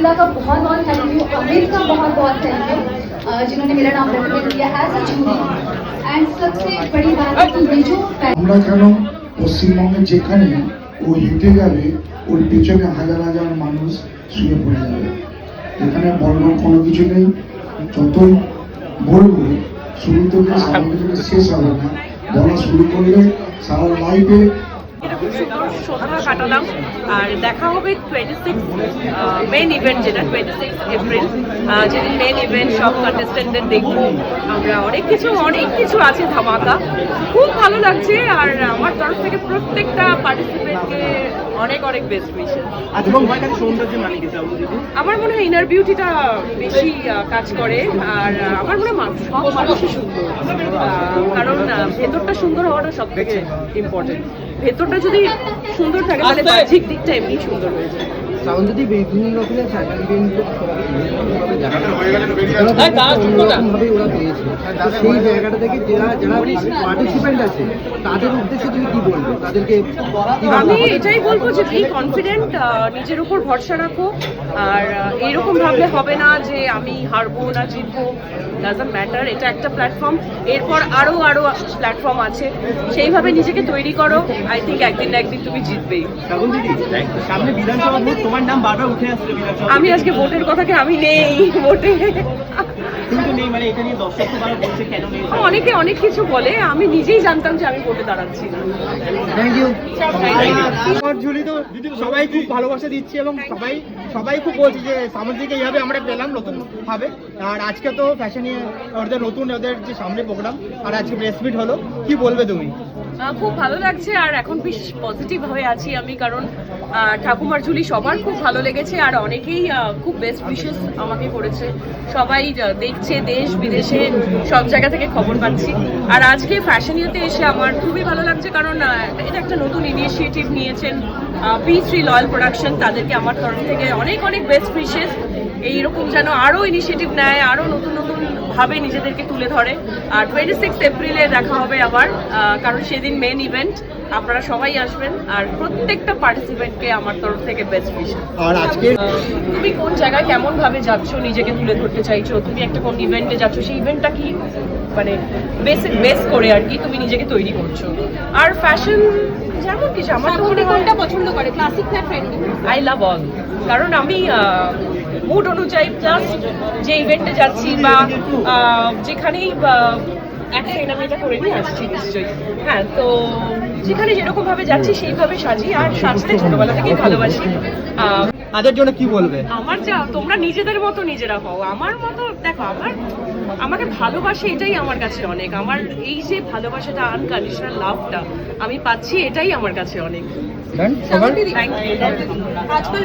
मृदुला का बहुत बहुत थैंक यू, अमित का बहुत बहुत थैंक यू जिन्होंने मेरा नाम रेकमेंड किया एज अ जूरी। एंड सबसे बड़ी बात है कि ये जो আমরা কেন পশ্চিমবঙ্গে যেখানে ও হেঁটে যাবে ওর পিছনে হাজার হাজার মানুষ শুয়ে পড়ে যাবে। এখানে বলবার কোনো কিছু নেই, যতই বলবো শুরু থেকে সামনে থেকে শেষ হবে না। বলা শুরু করলে সারা লাইফে খুব সুন্দর সন্ধ্যা কাটালাম। আর দেখা হবে 26 মেন ইভেন্ট, যেটা 26 এপ্রিল, যেদিন মেন ইভেন্ট সব কন্টেস্টেন্টদের দেখবো আমরা। অনেক কিছু আছে ধামাকা, খুব ভালো লাগছে। আর আমার তরফ থেকে প্রত্যেকটা পার্টিসিপেন্টকে অনেক অনেক বেস্ট উইশেস। আমার মনে হয় ইনার বিউটিটা বেশি কাজ করে। আর আমার মনে হয় সব মানুষই সুন্দর, কারণ ভেতরটা সুন্দর হওয়াটা সব থেকে ইম্পর্টেন্ট। ভেতরটা যদি সুন্দর থাকে তাহলে বাহ্যিক দিকটা এমনি সুন্দর হয়ে যায়। যদি বিভিন্ন রকমের ওরা পেয়েছে, সেই জায়গাটা থেকে যারা পার্টিসিপেন্ট আছে তাদের উদ্দেশ্যে তুমি কি বলবে? তাদেরকে আমি এটাই বলবো যে বি কনফিডেন্ট, নিজের উপর ভরসা রাখো। আর এইরকম ভাবলে হবে না যে আমি হারবো না জিতবো, ডাজন্ট ম্যাটার। এটা একটা প্ল্যাটফর্ম, এরপর আরো প্ল্যাটফর্ম আছে, সেইভাবে নিজেকে তৈরি করো। আই থিঙ্ক একদিন না একদিন তুমি জিতবেই। সামনে বিধানসভা ভোট, তোমার নাম বারবার উঠে আসছে। আমি আজকে ভোটের কথাকে আমি নেই ভোটে, মানে এখানে দর্শক বলছে কেন নেই, অনেকে অনেক কিছু বলে, আমি নিজেই জানতাম যে আমি ভোটে দাঁড়াচ্ছি না। Thank you. ঝুলি তো সবাই খুব ভালোবাসা দিচ্ছে এবং সবাই খুব বলছে যে সামুদ্রিক এইভাবে আমরা পেলাম নতুন ভাবে। আর আজকে তো ফ্যাশনে ওদের যে সামনে প্রোগ্রাম, আর আজকে প্রেস মিট হলো, কি বলবে তুমি? খুব ভালো লাগছে। আর এখন বেশ পজিটিভ হয়ে আছি আমি, কারণ ঠাকুমার ঝুলি সবার খুব ভালো লেগেছে। আর অনেকেই খুব বেস্ট উইশেস আমাকে করেছে, সবাই দেখছে, দেশ বিদেশে সব জায়গা থেকে খবর পাচ্ছি। আর আজকে ফ্যাশনিয়াতে এসে আমার খুবই ভালো লাগছে, কারণ এটা একটা নতুন ইনিশিয়েটিভ নিয়েছেন P3 লয়াল প্রোডাকশন। তাদেরকে আমার তরফ থেকে অনেক অনেক বেস্ট উইশেস। এইরকম যেন আরও ইনিশিয়েটিভ নেয়, আরও নতুন ভাবে নিজেদেরকে তুলে ধরে। আর 26 এপ্রিলে দেখা হবে আবার, কারণ সেদিন মেন ইভেন্ট। আপনারা সবাই আসবেন, আর প্রত্যেকটা পার্টিসিপেন্টকে আমার তরফ থেকে বেস্ট উইশেস। আর আজকে তুমি কোন জায়গায় কেমন ভাবে যাচ্ছ, নিজেকে তুলে ধরতে চাইছো, তুমি একটা কোন ইভেন্টে যাচ্ছ, সেই ইভেন্টটা কি মানে বেস করে আর কি তুমি নিজেকে তৈরি করছো। আর ফ্যাশন যেমন কিছু আমার তো মনে কোনটা পছন্দ করে, ক্লাসিক না ট্রেন্ডি? আই লাভ অল, কারণ আমি মুড অনুযায়ী প্লাস যে ইভেন্টে যাচ্ছি বা যেখানেই এক সেকেন্ড আমি এটা করে নিয়ে আসছি নিশ্চয়ই। হ্যাঁ, তো যেখানে যেরকম ভাবে যাচ্ছি সেইভাবে সাজি। আর সাজতে ছোটবেলা থেকেই ভালোবাসি। তাদের জন্য কি বলবে? আমার যা, তোমরা নিজেদের মতো নিজেরা হও, আমার মতো দেখো। আমাকে ভালোবাসে, এটাই আমার কাছে অনেক। আমার এই যে ভালোবাসাটা, আনকন্ডিশনাল লাভটা আমি পাচ্ছি, এটাই আমার কাছে অনেক। সবার থ্যাংক ইউ। আজকাল